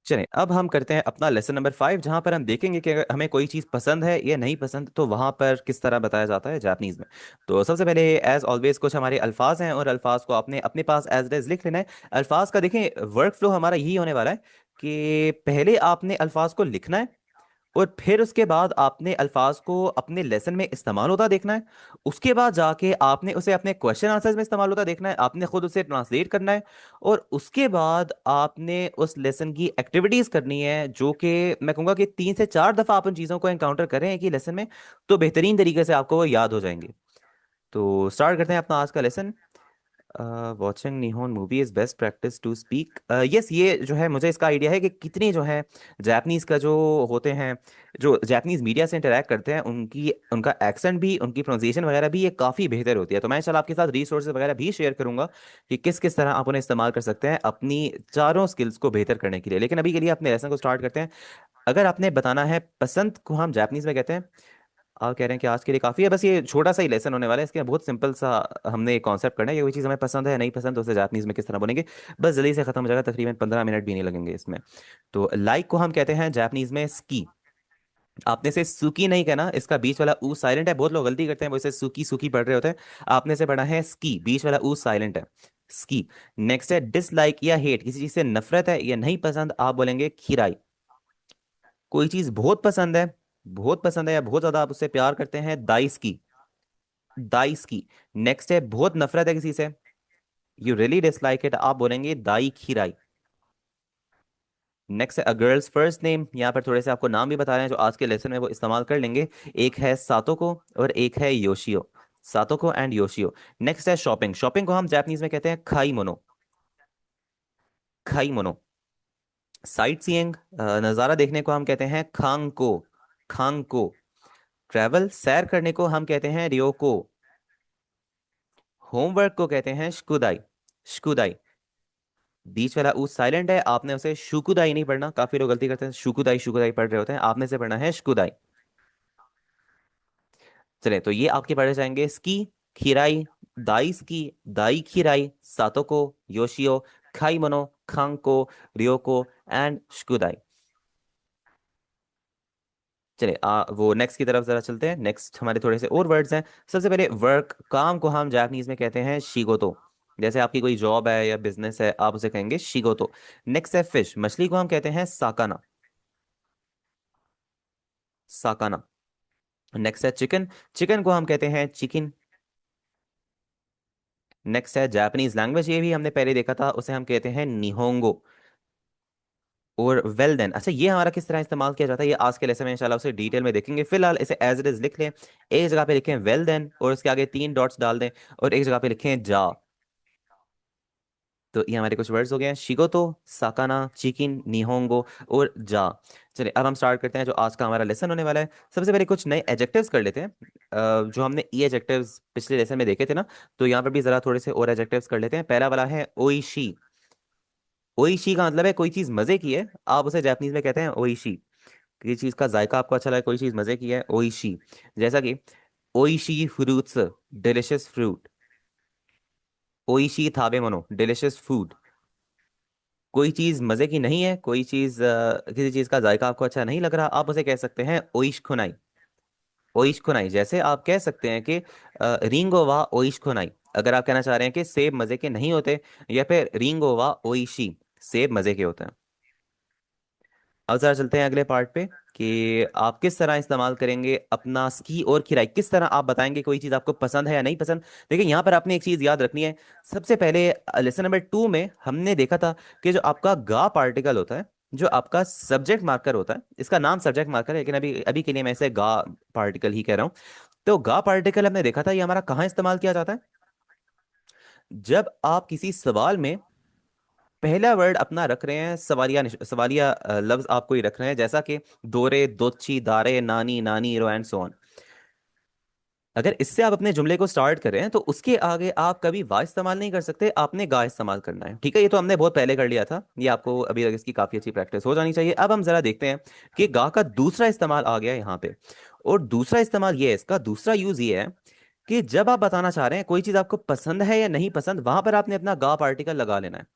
चलें, अब हम करते हैं अपना लेसन नंबर 5, जहां पर हम देखेंगे कि अगर हमें कोई चीज़ पसंद है या नहीं पसंद तो वहां पर किस तरह बताया जाता है जापानीज में। तो सबसे पहले एज ऑलवेज कुछ हमारे अल्फाज हैं और अल्फाज को आपने अपने पास एज इट इज लिख लेना है। अल्फाज का देखें वर्क फ्लो हमारा यही होने वाला है कि पहले आपने अल्फाज को लिखना है और फिर उसके बाद आपने अल्फाज को अपने लेसन में इस्तेमाल होता देखना है। उसके बाद जाके आपने उसे अपने क्वेश्चन आंसर्स में इस्तेमाल होता देखना है, आपने खुद उसे ट्रांसलेट करना है। और उसके बाद आपने उस लेसन की एक्टिविटीज करनी है, जो कि मैं कहूँगा कि 3 से 4 दफा आप उन चीज़ों को एनकाउंटर करें एक ही लेसन में, तो बेहतरीन तरीके से आपको वो याद हो जाएंगे। तो स्टार्ट करते हैं अपना आज का lesson. Watching Nihon movie is best practice to speak. Yes, ये जो है मुझे इसका आइडिया है कि कितनी जो है जापानीज का जो होते हैं, जो जापानीज मीडिया से इंटरेक्ट करते हैं, उनकी उनका एक्सेंट भी, उनकी प्रोनाउंसिएशन वगैरह भी ये काफ़ी बेहतर होती है। तो मैं इंशाल्लाह आपके साथ रिसोर्सेज वगैरह भी शेयर करूंगा कि किस किस तरह आप उन्हें इस्तेमाल कर सकते हैं अपनी चारों स्किल्स को बेहतर करने के लिए। लेकिन अभी के लिए अपने लेसन को स्टार्ट करते हैं। अगर आपने बताना है पसंद को हम जापानीज में कहते हैं। आप कह रहे हैं कि आज के लिए काफ़ी है, बस ये छोटा सा ही लेसन होने वाला है, इसके बहुत सिंपल सा हमने कॉन्सेप्ट करना है कि कोई चीज़ हमें पसंद है नहीं पसंद तो उसे जापनीज में किस तरह बोलेंगे। बस जल्दी से खत्म हो जाएगा, तकरीबन 15 मिनट भी नहीं लगेंगे इसमें। तो लाइक को हम कहते हैं जापनीज में स्की। आपने से सुकी नहीं कहना, इसका बीच वाला ऊ साइलेंट है। बहुत लोग गलती करते हैं, वो इसे सुकी सुकी पढ़ रहे होते हैं। आपने से पढ़ा है स्की, बीच वाला ऊ साइलेंट है, स्की। नेक्स्ट है डिसलाइक या हेट, किसी चीज़ से नफरत है या नहीं पसंद, आप बोलेंगे खीराई। कोई चीज़ बहुत पसंद है, बहुत पसंद है या बहुत ज़्यादा आप उससे प्यार करते हैं, दाइस की, दाइस की। नेक्स्ट है बहुत नफरत है किसी से, यू रियली डिसलाइक इट, आप बोलेंगे दाई खीराई। नेक्स्ट है अ गर्ल्स फर्स्ट नेम, यहाँ पर थोड़े से आपको नाम भी बता रहे हैं जो आज के लेसन में वो इस्तेमाल कर लेंगे। एक है सातोको और एक है योशियो, सातोको एंड योशियो। नेक्स्ट है शॉपिंग, शॉपिंग को हम जापानीज में कहते हैं खाई मोनो, खाई मोनो। साइट सीइंग, नज़ारा देखने को हम कहते हैं खांगको, खांगको। ट्रैवल सैर करने को हम कहते हैं रियोको। होमवर्क को कहते हैं शुकुदाई, शुकुदाई। बीच वाला ऊ साइलेंट है, आपने उसे शुकुदाई नहीं पढ़ना, काफी लोग गलती करते हैं शुकुदाई शुकुदाई पढ़ रहे होते हैं, आपने से पढ़ना है शुकुदाई। चले, तो ये आपके पढ़े जाएंगे स्की, खीराई, दाई स्की, दाई खीराई, सातोको, योशियो, खाई मनो, खांको, रियोको एंड शुकुदाई। चले वो नेक्स्ट की तरफ जरा चलते हैं। नेक्स्ट हमारे थोड़े से और वर्ड्स हैं। सबसे पहले वर्क, काम को हम जापानीज में कहते हैं शिगोतो। जैसे आपकी कोई जॉब है या बिजनेस है, आप उसे कहेंगे शिगोतो। नेक्स्ट है फिश, मछली को हम कहते हैं साकाना, साकाना। नेक्स्ट है चिकन, चिकन को हम कहते हैं चिकन। नेक्स्ट है जापानीज लैंग्वेज, ये भी हमने पहले देखा था, उसे हम कहते हैं निहोंगो। और वेल देन, अच्छा ये हमारा किस तरह इस्तेमाल किया जाता है, ये आज के लेसन में इंशाल्लाह उसे डिटेल में देखेंगे। फिलहाल इसे एज इट इज लिख लें। एक जगह पे लिखें वेल देन और उसके आगे 3 डॉट्स डाल दें, और एक जगह पे लिखें जा। तो ये हमारे कुछ वर्ड्स हो गए हैं, शिगोतो, साकाना, चिकिन, निहोंगो और जा। चलिए अब हम स्टार्ट करते हैं जो आज का हमारा लेसन होने वाला है। सबसे पहले कुछ नए एडजेक्टिव्स कर लेते हैं। जो हमने ई एडजेक्टिव्स पिछले लेसन में देखे थे ना, तो यहाँ पर भी जरा थोड़े से और एडजेक्टिव्स कर लेते हैं। पहला वाला है ओइशी। ओइशी का मतलब है कोई चीज़ मज़े की है, आप उसे जापानीज में कहते हैं ओइशी। किसी चीज़ का जायका आपको अच्छा लगे, कोई चीज़ मज़े की है, ओइशी। जैसा कि ओइशी फ्रूट्स, डिलिशियस फ्रूट। ओइशी थाबे मनो, डिलिशियस फूड। कोई चीज मजे की नहीं है, कोई चीज किसी चीज का जायका आपको अच्छा नहीं लग रहा, आप उसे कह सकते हैं ओइश खुनाई, ओइश खुनाई। जैसे आप कह सकते हैं कि रिंगो वा ओइश खुनाई, अगर आप कहना चाह रहे हैं कि सेब मजे के नहीं होते, या फिर रिंगो वा ओइशी, सेब मजे के होते हैं। अब जरा चलते हैं अगले पार्ट पे कि आप किस तरह इस्तेमाल करेंगे अपना स्की और खिराई, किस तरह आप बताएंगे कोई चीज़ आपको पसंद है या नहीं पसंद। देखिए यहाँ पर आपने एक चीज़ याद रखनी है। सबसे पहले लेसन नंबर 2 में हमने देखा था कि जो आपका गा पार्टिकल होता है, जो आपका सब्जेक्ट मार्कर होता है, इसका नाम सब्जेक्ट मार्कर है, लेकिन अभी अभी के लिए मैं इसे गा पार्टिकल ही कह रहा हूँ। तो गा पार्टिकल हमने देखा था, ये हमारा कहाँ इस्तेमाल किया जाता है, जब आप किसी सवाल में पहला वर्ड अपना रख रहे हैं, सवालिया सवालिया लफ्ज आप कोई रख रहे हैं, जैसा कि दोरे, दोची, दारे, नानी, नानी, रो एंड सो ऑन। अगर इससे आप अपने जुमले को स्टार्ट कर रहे हैं तो उसके आगे आप कभी वा इस्तेमाल नहीं कर सकते, आपने गा इस्तेमाल करना है। ठीक है, ये तो हमने बहुत पहले कर लिया था, ये आपको अभी तक इसकी काफी अच्छी प्रैक्टिस हो जानी चाहिए। अब हम जरा देखते हैं कि गा का दूसरा इस्तेमाल आ गया है यहाँ पे। और दूसरा इस्तेमाल ये है, इसका दूसरा यूज ये है कि जब आप बताना चाह रहे हैं कोई चीज आपको पसंद है या नहीं पसंद, वहां पर आपने अपना गा पार्टिकल लगा लेना है।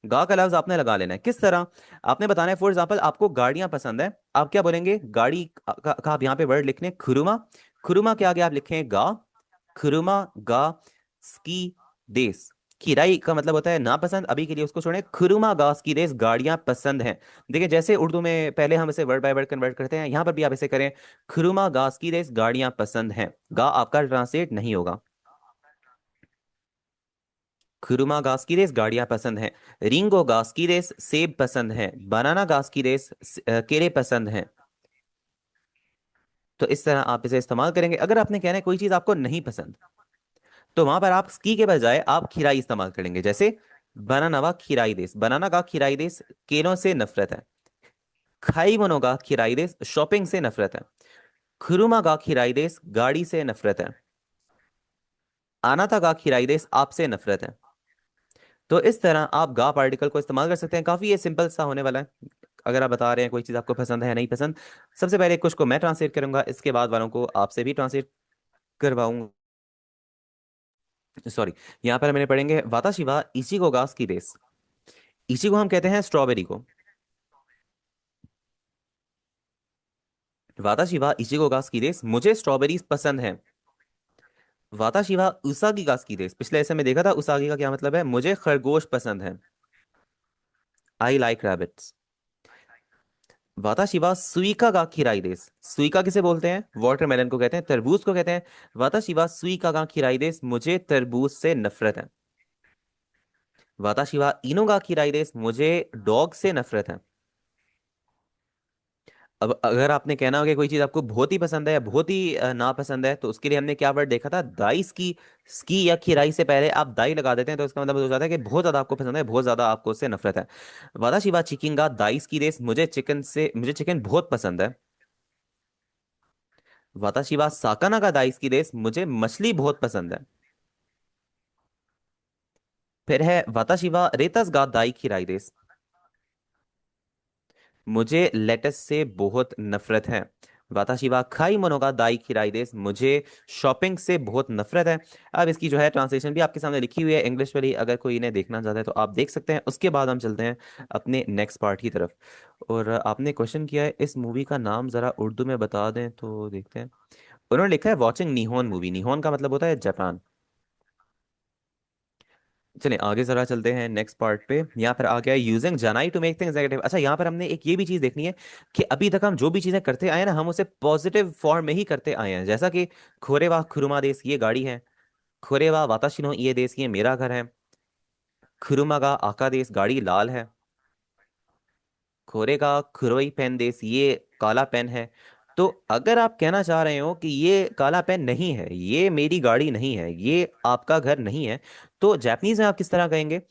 गा का लफ्ज आपने लगा लेना है। किस तरह? आपने बताना है, फॉर एग्जाम्पल आपको गाड़ियां पसंद है, आप क्या बोलेंगे? गाड़ी का आप यहाँ पे वर्ड लिख लें खुरुमा। खुरुमा के आगे आप लिखें गा। खुरुमा गा स्की देस। किराई का मतलब होता है नापसंद, अभी के लिए उसको छोड़ें। खुरुमा गा स्की देस, गाड़ियां पसंद हैं। देखिए जैसे उर्दू में पहले हम इसे वर्ड बाय वर्ड कन्वर्ट करते हैं, यहाँ पर भी आप इसे करें। खुरुमा गा स्की देस, गाड़ियां पसंद हैं। गा आपका ट्रांसलेट नहीं होगा। खुरुमा घास की रेस, गाड़ियां पसंद हैं। रिंगो घास की रेस, सेब पसंद है। बनाना घास की रेस, केले पसंद हैं। तो इस तरह आप इसे इस्तेमाल करेंगे। अगर आपने कहना है कोई चीज आपको नहीं पसंद, तो वहां पर आप स्की के बजाय आप खिराई इस्तेमाल करेंगे। जैसे बनाना वा खिराई देस, बनाना का खिराई देस, केलों से नफरत है। खाई मनो का खिराई देस, शॉपिंग से नफरत है। खुरुमा का खिराई देस, गाड़ी से नफरत है। आना था का खिराई देस, आपसे नफरत है। तो इस तरह आप गा पार्टिकल को इस्तेमाल कर सकते हैं। काफी ये सिंपल सा होने वाला है। अगर आप बता रहे हैं कोई चीज़ आपको पसंद है या नहीं पसंद, सबसे पहले कुछ को मैं ट्रांसलेट करूंगा, इसके बाद वालों को आपसे भी ट्रांसलेट करवाऊंगा। सॉरी। यहाँ पर मैंने पढ़ेंगे वाताशिवा इचिगो गास की देस। इचिगो हम कहते हैं स्ट्रॉबेरी को। वाताशिवा इचिगो गास की देस, मुझे स्ट्रॉबेरीज पसंद है। वाताशिवा उसागी गास की देस, पिछले ऐसे में देखा था उसागी का क्या मतलब है, मुझे खरगोश पसंद है। I like rabbits. वाताशिवा सुइका गा खिराई देस, सुइका किसे बोलते हैं? वाटरमेलन को कहते हैं, तरबूज को कहते हैं। वाताशिवा सुइका गा खिराई देस, मुझे तरबूज से नफरत है। वाताशिवा इनो गा खिराई देस, मुझे डॉग से नफरत है। अब अगर आपने कहना हो कि कोई चीज आपको बहुत ही पसंद है या बहुत ही नापसंद है, तो उसके लिए हमने क्या वर्ड देखा था? दाई स्की। स्की या खिराई से पहले आप दाई लगा देते हैं, तो इसका मतलब हो जाता है कि बहुत ज्यादा आपको पसंद है, बहुत ज्यादा आपको उससे नफरत है। वाताशिवा चिकिंगा दाई स्की देस, मुझे चिकन बहुत पसंद है। वाताशिवा साकाना का दाइस की देश, मुझे मछली बहुत पसंद है। फिर है वाताशिवा रेतस गा दाई खिराई देश, मुझे लेटस से बहुत नफरत है। वाताशिवा खाई मनोगा दाई खिराई देश, मुझे शॉपिंग से बहुत नफरत है। अब इसकी जो है ट्रांसलेशन भी आपके सामने लिखी हुई है इंग्लिश वाली, अगर कोई इन्हें देखना चाहता है तो आप देख सकते हैं। उसके बाद हम चलते हैं अपने नेक्स्ट पार्ट की तरफ। और आपने क्वेश्चन किया है इस मूवी का नाम जरा उर्दू में बता दें, तो देखते हैं। उन्होंने लिखा है वॉचिंग निहोन मूवी। निहोन का मतलब होता है जापान। चलिए आगे जरा चलते हैं नेक्स्ट पार्ट पे। यहाँ पर आ गया using Janai to make things negative. अच्छा, यहाँ पर हमने एक ये भी चीज देखनी है कि अभी तक हम जो भी चीजें करते आए हैं ना, हम उसे पॉजिटिव फॉर्म में ही करते आए हैं। जैसा कि खोरेवा खुरुमा देश, ये गाड़ी है। खोरेवा वाताशिनो ये देश, ये मेरा घर है। खुरुमागा आका देश, गाड़ी लाल है। खोरेगा खुरोई पेन देश, ये काला पेन है। तो अगर आप कहना चाह रहे हो कि ये काला पेन नहीं है, ये मेरी गाड़ी नहीं है, ये आपका घर नहीं है, तो जापानीज में आप किस तरह कहेंगे?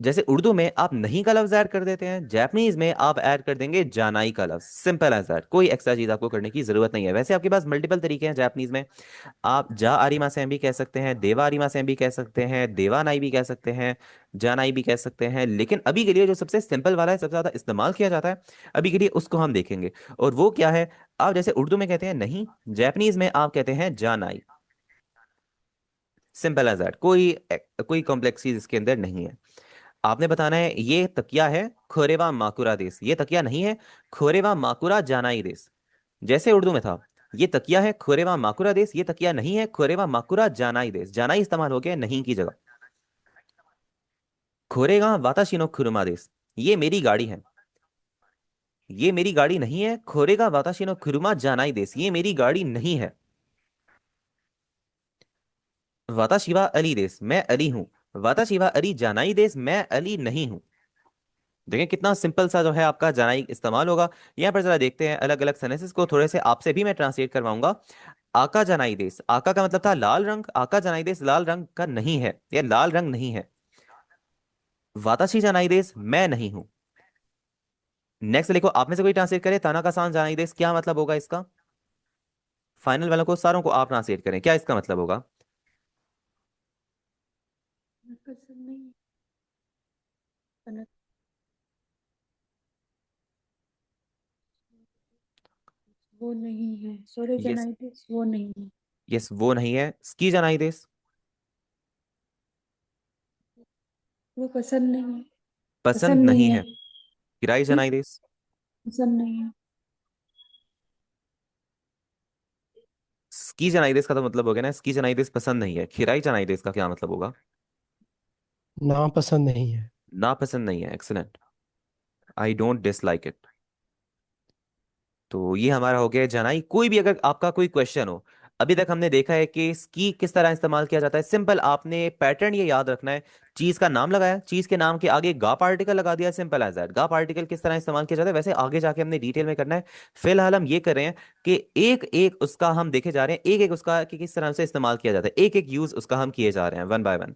जैसे उर्दू में आप नहीं का लफ्ज ऐड कर देते हैं, जापानीज में आप ऐड कर देंगे जानाई का लफ्ज। सिंपल एज दैट, कोई एक्स्ट्रा चीज आपको करने की जरूरत नहीं है। वैसे आपके पास मल्टीपल तरीके हैं जापानीज में। आप जा आरिमा से भी कह सकते हैं, देवा आरिमा से भी कह सकते हैं, देवा नाई भी कह सकते हैं, जानाई भी कह सकते हैं। लेकिन अभी के लिए जो सबसे सिंपल वाला है, सबसे ज्यादा इस्तेमाल किया जाता है, अभी के लिए उसको हम देखेंगे। और वो क्या है? आप जैसे उर्दू में कहते हैं नहीं, जापानीज में आप कहते हैं जानाई। सिंपल एज दैट, कोई कॉम्प्लेक्स चीज इसके अंदर नहीं है। आपने बताना है ये तकिया है खोरेवा माकुरा देश, ये तकिया नहीं है खोरेवा माकुरा जानाई देश। जैसे उर्दू में था, ये तकिया है खोरेवा माकुरा देश, ये तकिया नहीं है खोरेवा माकुरा जानाई देश। जानाई इस्तेमाल हो गया नहीं की जगह। खोरेगा वाताशिनो खुरुमा देश, ये मेरी गाड़ी है। ये मेरी गाड़ी नहीं है खोरेगा वाताशिनो खुरुमा जानाई देश, ये मेरी गाड़ी नहीं है। वाताशिवा अली देश, मैं अली हूं। वाताशिवा अली जानाई देश, मैं अली नहीं हूं। देखें कितना सिंपल सा जो है आपका जनाई इस्तेमाल होगा। यहाँ पर जरा देखते हैं अलग अलग सेनेसिस को, थोड़े से आपसे भी मैं ट्रांसलेट करवाऊंगा। आका जनाई देश, आका का मतलब था लाल रंग, आका जनाई देश लाल रंग का नहीं है, यह लाल रंग नहीं है। वाताशी जनाई देश, मैं नहीं हूं। नेक्स्ट लिखो, आप में से कोई ट्रांसलेट करे, ताना का सान जनाई देश, क्या मतलब होगा इसका? फाइनल वालों को सारों को आप ट्रांसलेट करें, क्या इसका मतलब होगा? पसंद नहीं है। वो नहीं है, सॉरी यस। जनाइटिस वो नहीं है। यस वो नहीं है। स्की जनाई देश। वो पसंद नहीं है। पसंद पसंद नहीं नहीं है। है। खिराई हम्म, जनाई देश। पसंद नहीं है। स्की जनाई देश का तो मतलब हो गया ना, स्की जनाई देश पसंद नहीं है, खिराई जनाई देश का क्या मतलब होगा? नापसंद नहीं है। नापसंद नहीं है, excellent. I don't dislike it. तो ये हमारा हो गया जनाई। कोई भी अगर आपका कोई क्वेश्चन हो, अभी तक हमने देखा है कि स्की किस तरह इस्तेमाल किया जाता है। सिंपल, आपने पैटर्न ये याद रखना है। चीज का नाम लगाया, चीज के नाम के आगे गा पार्टिकल लगा दिया, सिंपल एज दैट। गा पार्टिकल किस तरह इस्तेमाल किया जाता है वैसे आगे जाके हमने डिटेल में करना है। फिलहाल हम ये कर रहे हैं कि एक एक उसका हम देखे जा रहे हैं, एक एक उसका कि किस तरह से इस्तेमाल किया जाता है, एक एक यूज उसका हम किए जा रहे हैं वन बाय वन।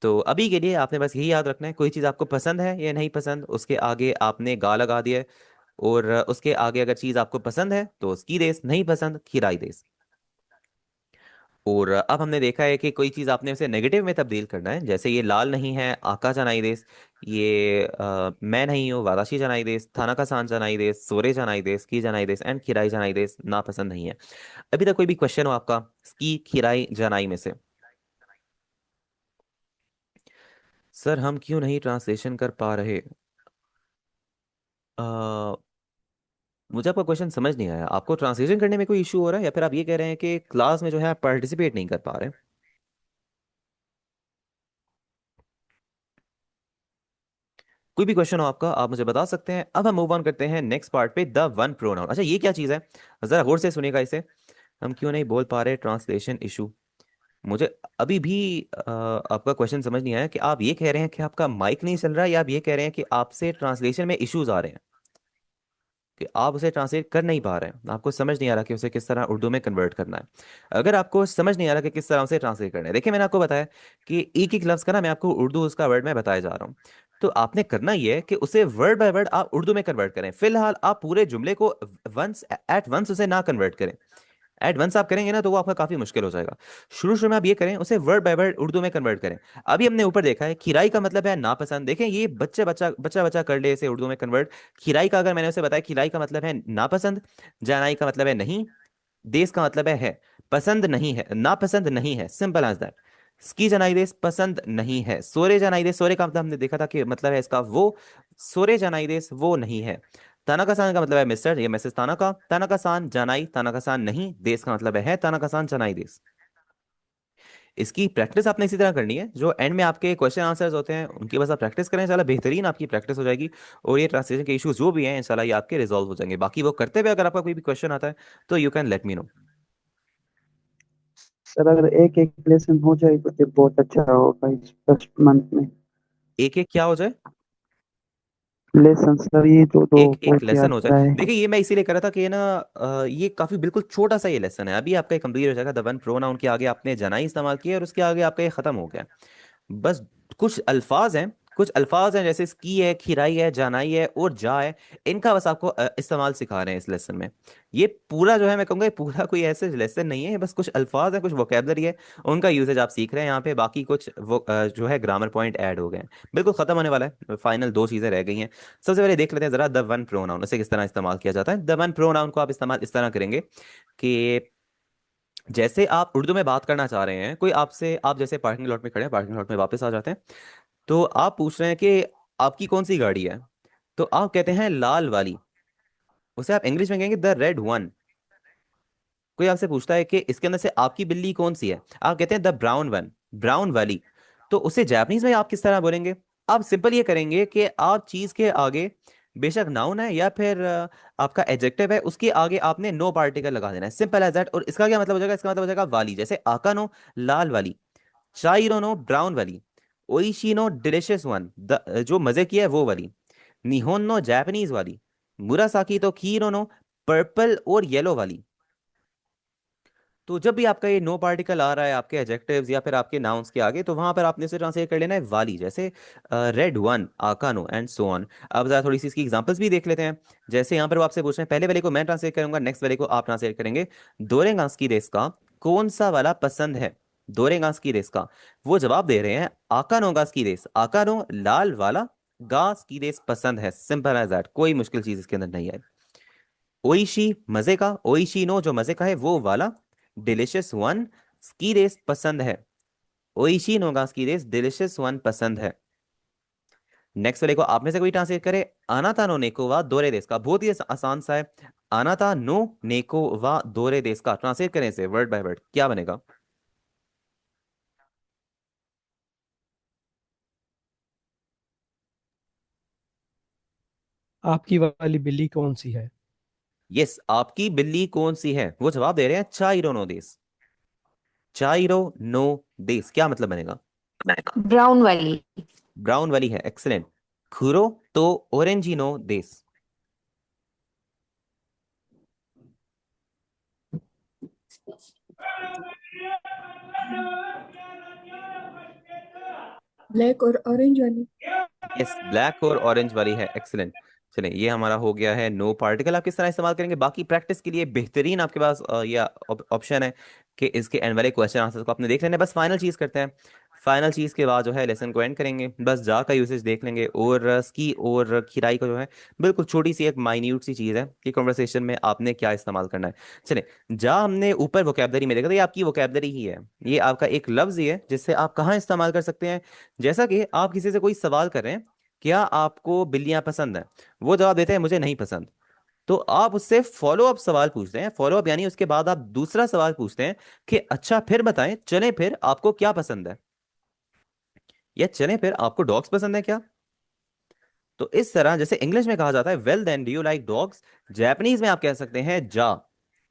तो अभी के लिए आपने बस यही याद रखना है, कोई चीज़ आपको पसंद है या नहीं पसंद, उसके आगे आपने गा लगा दिया है। और उसके आगे अगर चीज़ आपको पसंद है तो उसकी देश, नहीं पसंद खीराई देश। और अब हमने देखा है कि कोई चीज़ आपने उसे नेगेटिव में तब्दील करना है, जैसे ये लाल नहीं है आका जनाई देश, ये मैं नहीं हूँ वाराशी जनाई देश, थाना का सान जनाई देश, सोरे जनाई देश, की जनाई देश एंड खिराई जनाई देश नापसंद नहीं है। अभी तक कोई भी क्वेश्चन हो आपका की खिराई जनाई में से? सर हम क्यों नहीं ट्रांसलेशन कर पा रहे? मुझे आपका क्वेश्चन समझ नहीं आया। आपको ट्रांसलेशन करने में कोई इशू हो रहा है या फिर आप ये कह रहे हैं कि क्लास में जो है आप पार्टिसिपेट नहीं कर पा रहे? कोई भी क्वेश्चन हो आपका आप मुझे बता सकते हैं। अब हम मूव ऑन करते हैं नेक्स्ट पार्ट पे, द वन प्रोनाउन। अच्छा ये क्या चीज़ है, जरा गौर से सुनिएगा इसे। हम क्यों नहीं बोल पा रहे, ट्रांसलेशन इशू। मुझे अभी भी आपका क्वेश्चन समझ नहीं आया कि आप ये कह रहे हैं कि आपका माइक नहीं चल रहा है या आप ये कह रहे हैं कि आपसे ट्रांसलेशन में इश्यूज आ रहे हैं, कि आप उसे ट्रांसलेट कर नहीं पा रहे हैं, आपको समझ नहीं आ रहा कि उसे किस तरह उर्दू में कन्वर्ट करना है। अगर आपको समझ नहीं आ रहा कि किस तरह उसे ट्रांसलेट करना है, देखिए मैंने आपको बताया कि एक एक लफ्ज़ का ना मैं आपको उर्दू उसका वर्ड में बताया जा रहा हूँ। तो आपने करना ये है कि उसे वर्ड बाय वर्ड आप उर्दू में कन्वर्ट करें। फिलहाल आप पूरे जुमले को वंस एट वंस उसे ना कन्वर्ट करें। एडवांस आप करेंगे ना तो वो आपका काफी मुश्किल हो जाएगा। शुरू शुरू में आप ये करें, उसे वर्ड बाय वर्ड उर्दू में कन्वर्ट करें। अभी हमने ऊपर देखा है खिराई का मतलब है नापसंद, देखें ये बच्चे बच्चा बच्चा बच्चा कर ले इसे उर्दू में कन्वर्ट। खिराई का अगर मैंने उसे बताया खिराई का मतलब है नापसंद, जानाई का मतलब है नहीं, देश का मतलब है पसंद नहीं है, नापसंद नहीं है, सिंपल एज दैट। स्की जनाई देश पसंद नहीं है। सोरे जनाई देश, सोरे का मतलब हमने देखा था कि मतलब है इसका वो, सोरे जनाई देश वो नहीं है। तानाका सान का मतलब है मिस्टर, ये मिसेस तानाका। तानाका सान जनाई, तानाका सान नहीं, देश का मतलब है तानाका सान जनाई देश। इसकी प्रैक्टिस आपने इसी तरह करनी है, जो एंड में आपके क्वेश्चन आंसर्स होते हैं उनकी बस आप प्रैक्टिस करें, इंशाल्लाह बेहतरीन आपकी प्रैक्टिस हो जाएगी। और ये ट्रांसलेशन के इश्यूज जो भी हैं इंशाल्लाह ये आपके रिजॉल्व हो जाएंगे। बाकी वो करते हुए अगर आपका कोई भी क्वेश्चन आता है तो you can let me know. Sir अगर एक एक लेसन हो जाए तो बहुत अच्छा होगा इस फर्स्ट मंथ में। एक एक क्या हो जाए? लेसन सर ये तो एक एक पूछ लेसन हो जाए। आता है। देखिए ये मैं इसीलिए कर रहा था कि ना ये काफी बिल्कुल छोटा सा ये लेसन है, अभी आपका कंप्लीट हो जाएगा। द वन प्रोनाउन के आगे आपने जनाई इस्तेमाल किया और उसके आगे आपका ये खत्म हो गया। बस कुछ अल्फाज हैं, कुछ अल्फाज हैं जैसे स्की है, खिराई है, जानाई है और जा है, इनका बस आपको इस्तेमाल सिखा रहे हैं इस लेसन में। ये पूरा जो है मैं कहूँगा ये पूरा कोई ऐसे लेसन नहीं है, ये बस कुछ अल्फाज है, कुछ वोकेबलरी है, उनका यूसेज आप सीख रहे हैं यहाँ पे। बाकी कुछ वो जो है ग्रामर पॉइंट ऐड हो गए हैं। बिल्कुल खत्म होने वाला है, फाइनल दो चीजें रह गई हैं। सबसे पहले देख लेते हैं जरा द वन प्रोनाउन, उसे किस तरह इस्तेमाल किया जाता है। द वन प्रोनाउन को आप इस्तेमाल इस तरह करेंगे कि जैसे आप उर्दू में बात करना चाह रहे हैं, कोई आपसे, आप जैसे पार्किंग लॉट में खड़े हैं, पार्किंग लॉट में वापस आ जाते हैं, तो आप पूछ रहे हैं कि आपकी कौन सी गाड़ी है, तो आप कहते हैं लाल वाली। उसे आप इंग्लिश में कहेंगे द रेड वन। कोई आपसे पूछता है कि इसके अंदर से आपकी बिल्ली कौन सी है, आप कहते हैं द ब्राउन वन, ब्राउन वाली। तो उसे जापानीज में आप किस तरह बोलेंगे? आप सिंपल ये करेंगे कि आप चीज के आगे, बेशक नाउन है या फिर आपका एडजेक्टिव है, उसके आगे आपने नो पार्टिकल लगा देना है, सिंपल एज दैट। और इसका क्या मतलब हो जाएगा? इसका मतलब हो जाएगा वाली, जैसे आका नो लाल वाली, चाइरो नो ब्राउन वाली, ओइशी नो डिलिशियस वन जो मजे की है वो वाली, निहोन नो जापानीज वाली, मुरासाकी तो कीरो नो पर्पल और येलो वाली। तो जब भी आपका ये नो पार्टिकल आ रहा है आपके एडजेक्टिव्स या फिर आपके नाउन्स के आगे, तो वहां पर आपने इसे ट्रांसलेट कर लेना है वाली, जैसे रेड वन, आकानो एंड सो ऑन। अब जरा थोड़ी सी इसकी एग्जांपल्स भी देख लेते हैं। जैसे यहाँ पर वो आपसे पूछ रहे हैं, पहले वाले को मैं ट्रांसलेट करूंगा, नेक्स्ट वाले को आप ट्रांसलेट करेंगे। दोरेंगास की देश का कौन सा वाला पसंद है? दोरेंगास की देश का, वो जवाब दे रहे हैं आकानो गास की देश, आकानो लाल वाला, गास की देश पसंद है, सिंपल एज दैट, कोई मुश्किल चीज इसके अंदर नहीं है। ओइशी मजे का, ओइशी नो जो मजे का है वो वाला, डिलिशियस वन स्की रेस पसंद है, ओइशी नो का स्की रेस डिलिशियस वन पसंद है। नेक्स्ट वाले को आप में से कोई ट्रांसलेट करे। आनाता नो नेको वा दोरे देश का, बहुत ही आसान सा है। आनाता नो नेको वा दोरे देश का, ट्रांसलेट करें इसे वर्ड बाय वर्ड, क्या बनेगा? आपकी वाली बिल्ली कौन सी है? यस, आपकी बिल्ली कौन सी है, वो जवाब दे रहे हैं चाइरो नो देश। चाइरो नो देश क्या मतलब बनेगा? ब्राउन वाली। ब्राउन वाली है, एक्सेलेंट। खुरो तो ओरेंजिनो देश। ब्लैक और ऑरेंज वाली। यस, ब्लैक और ऑरेंज वाली है, एक्सेलेंट। चलिए, ये हमारा हो गया है नो पार्टिकल। आप किस तरह इस्तेमाल करेंगे, बाकी प्रैक्टिस के लिए बेहतरीन आपके पास ये ऑप्शन है कि इसके एंड वाले क्वेश्चन आंसर को आपने देख लेना है। बस फाइनल चीज करते हैं। फाइनल चीज के बाद जो है लेसन को एंड करेंगे, बस जा का यूसेज देख लेंगे, और स्की और खिराई को जो है बिल्कुल छोटी सी एक माइन्यूट सी चीज है कि कॉन्वर्सेशन में आपने क्या इस्तेमाल करना है। चलिए, जा हमने ऊपर वोकैबलरी में देखा था, ये आपकी वोकैबलरी ही है। ये आपका एक लफ्ज ही है जिससे आप कहाँ इस्तेमाल कर सकते हैं। जैसा कि आप किसी से कोई सवाल कर रहे हैं, क्या आपको बिल्लियां पसंद हैं, वो जवाब देते हैं मुझे नहीं पसंद। तो आप उससे फॉलो अप सवाल पूछते हैं, फॉलो अप यानी उसके बाद आप दूसरा सवाल पूछते हैं कि अच्छा फिर बताएं, चलें फिर आपको क्या पसंद है, या चलें फिर आपको डॉग्स पसंद है क्या। तो इस तरह जैसे इंग्लिश में कहा जाता है well then do you like dogs, Japanese में आप कह सकते हैं जा।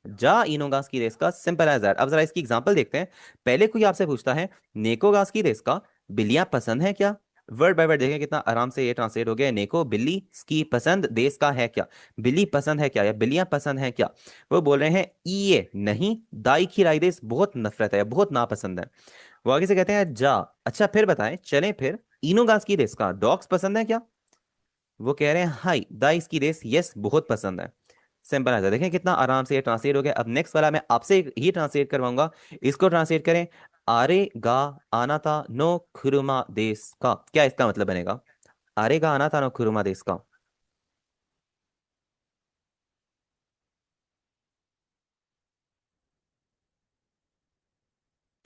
जा इनोगास की रेस का, सिंपल एज दैट। अब जरा इसकी एग्जांपल देखते हैं। पहले कोई आपसे पूछता है नेकोगास की रेस का, बिल्लियां पसंद है क्या। वर्ड बाय वर्ड देखें कितना आराम से ये ट्रांसलेट हो गया है। नेको बिल्ली, की पसंद, देश का है क्या, बिल्ली पसंद है क्या या बिल्लियां पसंद है क्या। वो बोल रहे हैं ये नहीं, दाई की राय देश बहुत नफरत है, बहुत नापसंद है। वो आगे से कहते हैं जा, अच्छा फिर बताएं, चलें फिर इनोगास की रेस का, डॉग्स पसंद है क्या। वो कह रहे हैं हाई दाइस की रेस, यस बहुत पसंद है। सिंपल आंसर, देखें कितना आराम से ये ट्रांसलेट हो गया। अब नेक्स्ट वाला मैं आपसे ही ट्रांसलेट करवाऊंगा, इसको ट्रांसलेट करें। आरे गा आनाता नो खुरुमा देश का, क्या इसका मतलब बनेगा? आरे गा आनाता नो खुरुमा देश का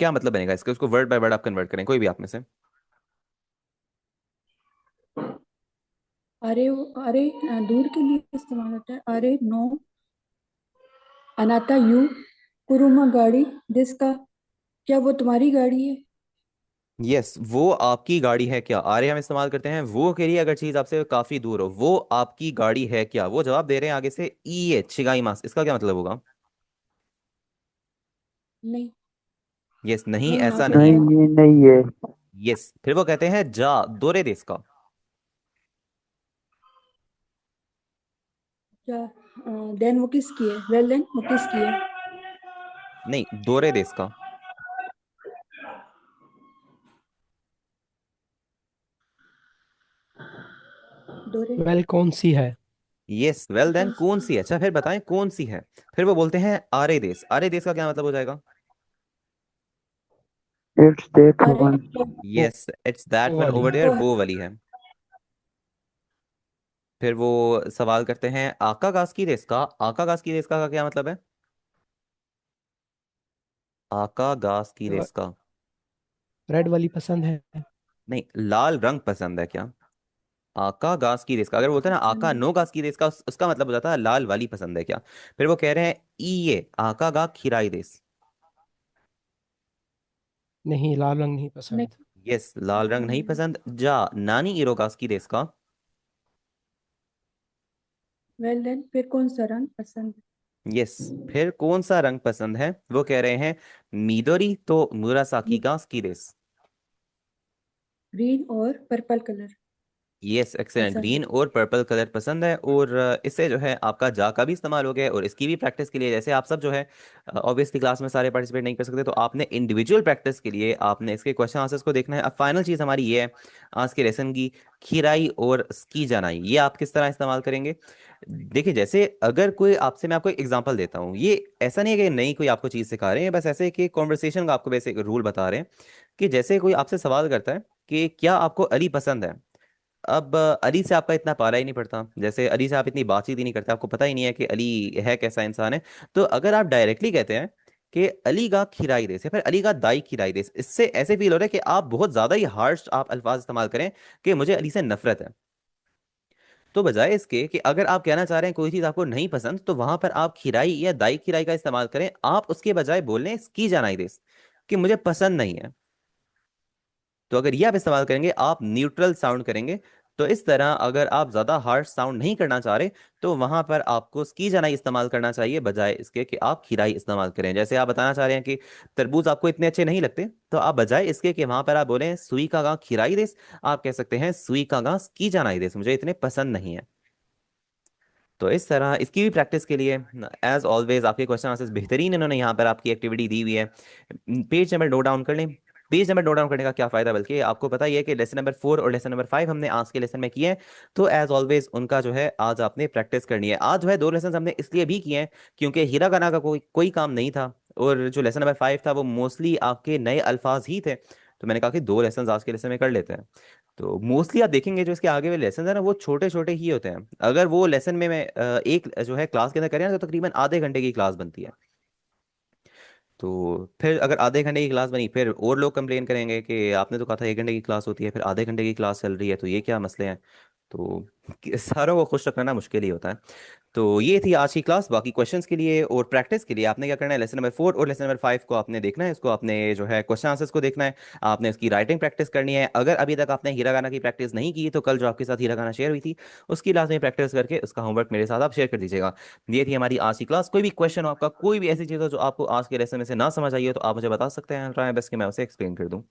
क्या मतलब बनेगा इसका, उसको वर्ड बाय वर्ड आप कन्वर्ट करें, कोई भी आप में से। अरे अरे दूर के लिए इस्तेमाल होता है। अरे नो अनाता यू कुरुमा गाड़ी जिसका, क्या वो तुम्हारी गाड़ी है? यस, वो आपकी गाड़ी है क्या, आरे हम इस्तेमाल करते हैं वो के लिए अगर चीज आपसे काफी दूर हो, वो आपकी गाड़ी है क्या। वो जवाब दे रहे हैं आगे से ई ए छिगाई मास, इसका क्या मतलब होगा? नहीं। यस नहीं, नहीं, यहाँ ऐसा पे नहीं नहीं, है। है। ये नहीं है। यस, फिर वो कहते हैं जा दोरे देश का। क्या? देन वो किसकी है? वेल देन वो किसकी है? नहीं, दोरे देश का। दोरे। वेल कौन सी है? यस, वेल देन कौन सी? कौन सी है, अच्छा फिर बताएं कौन सी है। फिर वो बोलते हैं आरे देश, आरे देश का क्या मतलब हो जाएगा? इट्स दैट अरे वन। वो यस, इट्स दैट वो वन वाली। ओवर देयर, वो है। वो वाली है। फिर वो सवाल करते हैं आका गास की देश का, आका गास की देश का क्या मतलब है? आका गास की देश का। रेड वाली पसंद है? नहीं, लाल रंग पसंद है क्या। आका घास की रेस का, अगर बोलते हैं ना आका पसंद है। नो घास की रेस का, उसका मतलब हो जाता है लाल वाली पसंद है क्या। फिर वो कह रहे हैं ई ये आका गा खिराई देस। नहीं, लाल रंग नहीं नहीं। पसंद। यस, लाल रंग नहीं पसंद। जा नानी इरोगास की रेस का। वेल देन फिर कौन सा रंग पसंद है? यस, फिर कौन सा रंग पसंद है, वो कह रहे हैं मिदोरी तो मुरासाकी घास की रेस। ग्रीन और पर्पल कलर यस, एक्सेलेंट, पसंद है। ग्रीन और पर्पल कलर पसंद है। और इससे जो है आपका जा का भी इस्तेमाल हो गया है, और इसकी भी प्रैक्टिस के लिए जैसे आप सब जो है ऑब्वियसली क्लास में सारे पार्टिसिपेट नहीं कर सकते, तो आपने इंडिविजुअल प्रैक्टिस के लिए आपने इसके क्वेश्चन आंसर्स को देखना है। अब फाइनल चीज़ हमारी ये है आज के लेसन की, खिराई और स्की जानाई, ये आप किस तरह इस्तेमाल करेंगे। देखिए, जैसे अगर कोई आपसे, मैं आपको एक एग्जांपल देता हूँ, ये ऐसा नहीं है कि नई कोई आपको चीज़ सिखा रहे हैं, बस ऐसे कि कॉन्वर्सेशन का आपको बेसिक रूल बता रहे हैं। कि जैसे कोई आपसे सवाल करता है कि क्या आपको अली पसंद है। अब अली से आपका इतना पारा ही नहीं पड़ता, जैसे अली से आप इतनी बातचीत ही नहीं करते, आपको पता ही नहीं है कि अली है कैसा इंसान है। तो अगर आप डायरेक्टली कहते हैं कि अली गा खिराई देस या फिर अली गा दाई खिराई देस, इससे ऐसे फील हो रहा है कि आप बहुत ज्यादा ही हार्श आप अल्फाज इस्तेमाल करें कि मुझे अली से नफरत है। तो बजाय इसके कि अगर आप कहना चाह रहे हैं कोई चीज आपको नहीं पसंद, तो वहां पर आप खिराई या दाई खिराई का इस्तेमाल करें। आप उसके बजाय बोलें स्की जानाई देस, कि मुझे पसंद नहीं है। तो अगर ये आप इस्तेमाल करेंगे, आप न्यूट्रल साउंड करेंगे। तो इस तरह अगर आप ज्यादा हार्श साउंड नहीं करना चाह रहे, तो वहां पर आपको स्की जानाई इस्तेमाल करना चाहिए, बजाय इसके कि आप खिराई इस्तेमाल करें। जैसे आप बताना चाह रहे हैं कि तरबूज आपको इतने अच्छे नहीं लगते, तो आप बजाय इसके कि वहां पर आप बोलें सुई का गा खिराई देस, आप कह सकते हैं सुई का गा स्की जानाई देस, मुझे इतने पसंद नहीं है। तो इस तरह इसकी भी प्रैक्टिस के लिए एज ऑलवेज आपके क्वेश्चन आंसर्स बेहतरीन इन्होंने यहाँ पर आपकी एक्टिविटी दी हुई है। पेज नंबर नोट डाउन कर लें। पेज नंबर नोट डाउन करने का क्या फायदा, बल्कि आपको पता ही है कि लेसन नंबर 4 और लेसन नंबर 5 हमने आज के लेसन में किए हैं। तो एज ऑलवेज उनका जो है आज आपने प्रैक्टिस करनी है। आज जो है 2 लेसन हमने इसलिए भी किए हैं क्योंकि हिरागाना का कोई कोई काम नहीं था, और जो लेसन नंबर 5 था वो मोस्टली आपके नए अल्फाज ही थे। तो मैंने कहा कि 2 लेसन आज के लेसन में कर लेते हैं। तो मोस्टली आप देखेंगे जो इसके आगे वाले लेसन है ना, वो छोटे छोटे ही होते हैं। अगर वो लेसन में मैं एक जो है क्लास के अंदर करें ना, तो तकरीबन आधे घंटे की क्लास बनती है। तो फिर अगर आधे घंटे की क्लास बनी, फिर और लोग कंप्लेन करेंगे कि आपने तो कहा था 1 घंटे की क्लास होती है, फिर आधे घंटे की क्लास चल रही है, तो ये क्या मसले हैं। तो सारों को खुश रखना मुश्किल ही होता है। तो ये थी आज की क्लास। बाकी क्वेश्चंस के लिए और प्रैक्टिस के लिए आपने क्या करना है, लेसन नंबर 4 और लेसन नंबर 5 को आपने देखना है। इसको आपने जो है क्वेश्चन आंसर्स को देखना है, आपने इसकी राइटिंग प्रैक्टिस करनी है। अगर अभी तक आपने हीरागाना की प्रैक्टिस नहीं की, तो कल जो आपके साथ हीरागाना शेयर हुई थी उसकी लाजमी प्रैक्टिस करके उसका होमवर्क मेरे साथ आप शेयर कर दीजिएगा। ये थी हमारी आज की क्लास। कोई भी क्वेश्चन हो आपका, कोई भी ऐसी चीज़ हो जो आपको आज के लेसन में से ना समझ आई हो, तो आप मुझे बता सकते हैं, ट्राई बेस्ट कि मैं उसे एक्सप्लेन कर दूँ।